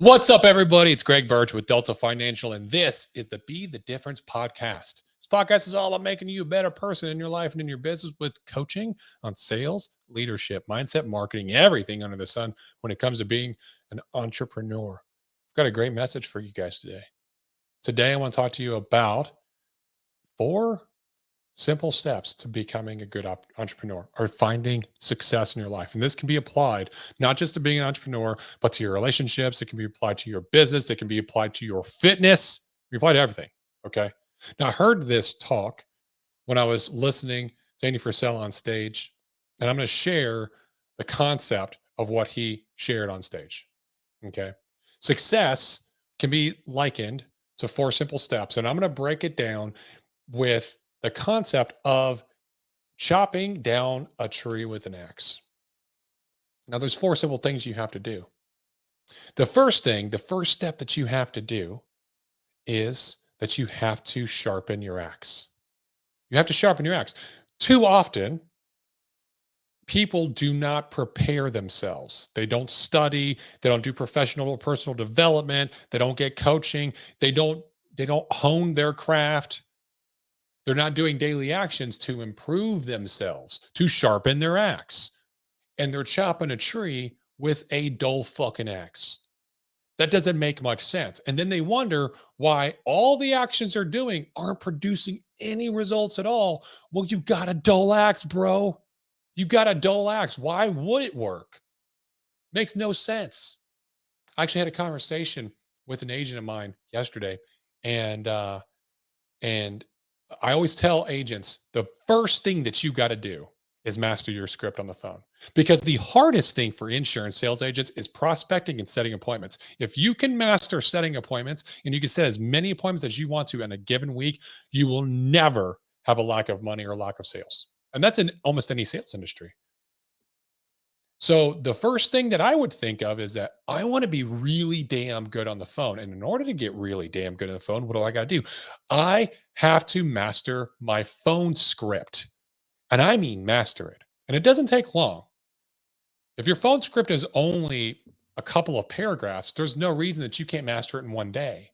What's up, everybody? It's Greg Birch with Delta Financial, and this is the Be the Difference podcast. This podcast is all about making you a better person in your life and in your business with coaching on sales, leadership, mindset, marketing, everything under the sun when it comes to being an entrepreneur. I've got a great message for you guys today. Today, I want to talk to you about 4 simple steps to becoming a good entrepreneur or finding success in your life. And this can be applied not just to being an entrepreneur, but to your relationships. It can be applied to your business. It can be applied to your fitness. It can be applied to everything. Okay. Now, I heard this talk when I was listening to Andy Frisell on stage, and I'm going to share the concept of what he shared on stage. Okay. Success can be likened to 4 simple steps, and I'm going to break it down with the concept of chopping down a tree with an axe. Now, there's 4 simple things you have to do. The first step that you have to do is that you have to sharpen your axe. You have to sharpen your axe. Too often, people do not prepare themselves. They don't study. They don't do professional or personal development. They don't get coaching. They don't hone their craft. They're not doing daily actions to improve themselves, to sharpen their axe. And they're chopping a tree with a dull fucking axe. That doesn't make much sense. And then they wonder why all the actions they're doing aren't producing any results at all. Well, you got a dull axe, bro. You got a dull axe. Why would it work? Makes no sense. I actually had a conversation with an agent of mine yesterday, and I always tell agents the first thing that you got to do is master your script on the phone, because the hardest thing for insurance sales agents is prospecting and setting appointments. If you can master setting appointments and you can set as many appointments as you want to in a given week, you will never have a lack of money or lack of sales. And that's in almost any sales industry. So the first thing that I would think of is that I want to be really damn good on the phone. And in order to get really damn good on the phone, what do I got to do? I have to master my phone script. And I mean master it. And it doesn't take long. If your phone script is only a couple of paragraphs, there's no reason that you can't master it in one day.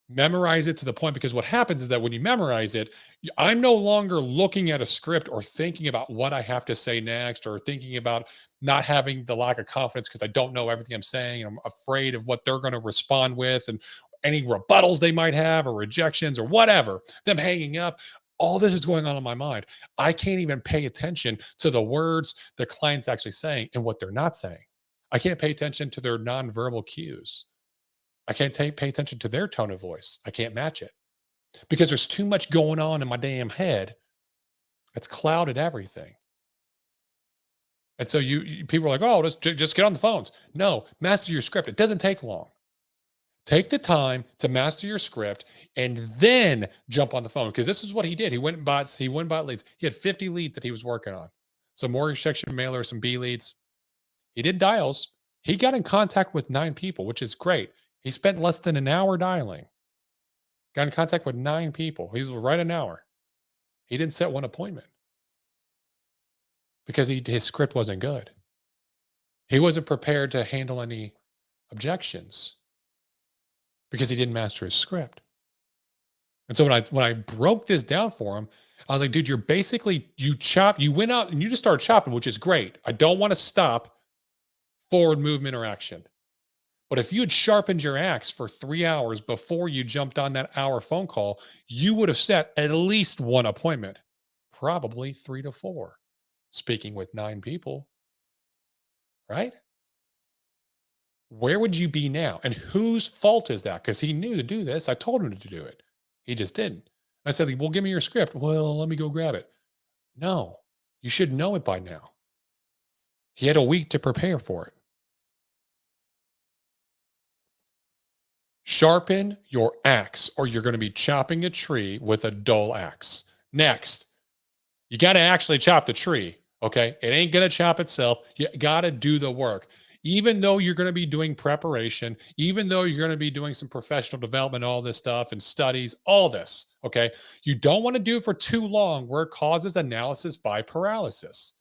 Memorize it to the point, because what happens is that when you memorize it, I'm no longer looking at a script or thinking about what I have to say next, or thinking about not having the lack of confidence because I don't know everything I'm saying. And I'm afraid of what they're going to respond with and any rebuttals they might have or rejections or whatever, them hanging up. All this is going on in my mind. I can't even pay attention to the words the client's actually saying and what they're not saying. I can't pay attention to their nonverbal cues. I can't pay attention to their tone of voice. I can't match it because there's too much going on in my damn head that's clouded everything. And so people are like, oh, just get on the phones. No, master your script. It doesn't take long. Take the time to master your script and then jump on the phone, because this is what he did. He went and bought leads. He had 50 leads that he was working on. Some mortgage section mailers, some B leads. He did dials. He got in contact with 9 people, which is great. He spent less than an hour dialing. Got in contact with 9 people. He was right an hour. He didn't set one appointment because his script wasn't good. He wasn't prepared to handle any objections because he didn't master his script. And so when I broke this down for him, I was like, dude, you went out and you just started chopping, which is great. I don't want to stop forward movement or action. But if you had sharpened your axe for 3 hours before you jumped on that hour phone call, you would have set at least one appointment, probably 3 to 4, speaking with 9 people, right? Where would you be now? And whose fault is that? Because he knew to do this. I told him to do it. He just didn't. I said, well, give me your script. Well, let me go grab it. No, you should know it by now. He had a week to prepare for it. Sharpen your axe, or you're going to be chopping a tree with a dull axe. Next, you got to actually chop the tree, okay? It ain't going to chop itself. You got to do the work. Even though you're going to be doing preparation, even though you're going to be doing some professional development, all this stuff and studies, all this, okay? You don't want to do it for too long where it causes analysis by paralysis.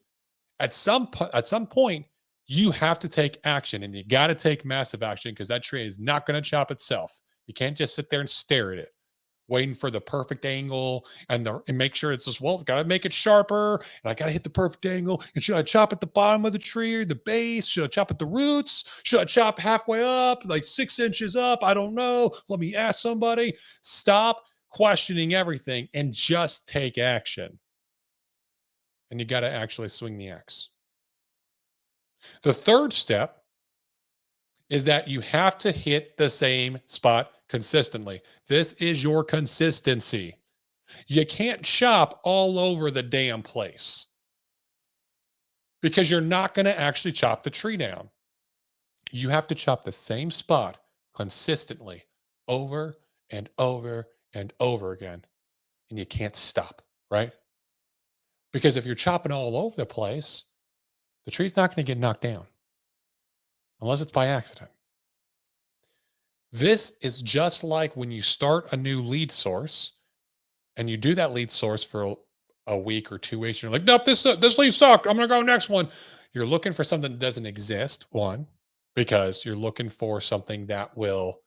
At some point, You have to take action, and you got to take massive action because that tree is not going to chop itself. You can't just sit there and stare at it, waiting for the perfect angle and make sure it's just, well, got to make it sharper, and I got to hit the perfect angle. And should I chop at the bottom of the tree or the base? Should I chop at the roots? Should I chop halfway up, like 6 inches up? I don't know. Let me ask somebody. Stop questioning everything and just take action. And you got to actually swing the axe. The third step is that you have to hit the same spot consistently. This is your consistency. You can't chop all over the damn place because you're not going to actually chop the tree down. You have to chop the same spot consistently over and over and over again. And you can't stop, right? Because if you're chopping all over the place, the tree's not going to get knocked down unless it's by accident. This is just like when you start a new lead source and you do that lead source for a week or 2 weeks. You're like, nope, this lead sucked. I'm going to go next one. You're looking for something that doesn't exist. One, because you're looking for something that will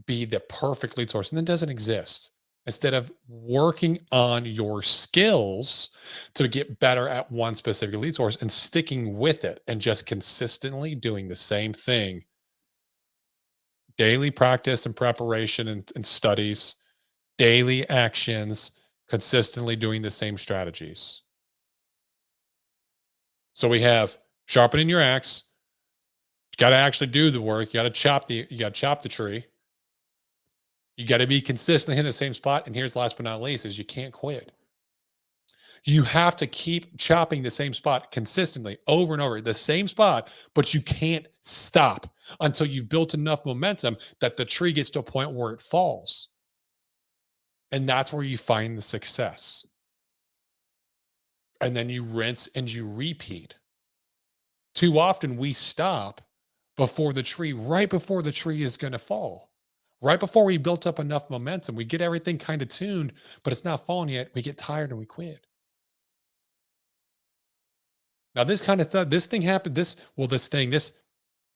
be the perfect lead source, and it doesn't exist. Instead of working on your skills to get better at one specific lead source and sticking with it and just consistently doing the same thing, daily practice and preparation and studies, daily actions, consistently doing the same strategies. So we have sharpening your axe. You got to actually do the work. You got to chop the tree. You got to be consistently in the same spot. And here's last but not least is you can't quit. You have to keep chopping the same spot consistently over and over, the same spot, but you can't stop until you've built enough momentum that the tree gets to a point where it falls. And that's where you find the success. And then you rinse and you repeat. Too often we stop right before the tree is going to fall. Right before we built up enough momentum, we get everything kind of tuned, but it's not falling yet. We get tired and we quit. Now, this kind of stuff, this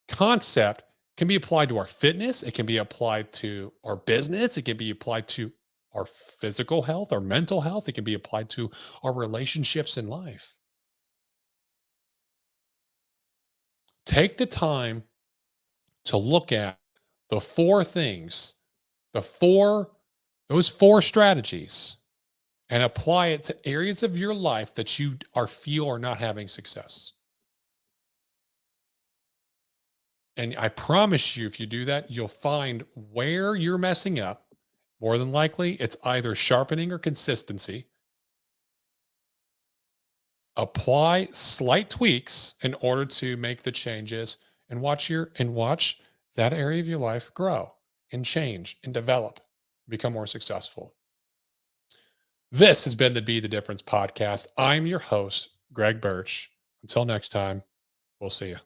concept can be applied to our fitness. It can be applied to our business. It can be applied to our physical health, our mental health. It can be applied to our relationships in life. Take the time to look at the four things, those four strategies, and apply it to areas of your life that you feel are not having success. And I promise you, if you do that, you'll find where you're messing up. More than likely, it's either sharpening or consistency. Apply slight tweaks in order to make the changes and watch that area of your life grow and change and develop, become more successful. This has been the Be the Difference podcast. I'm your host, Greg Birch. Until next time, we'll see you.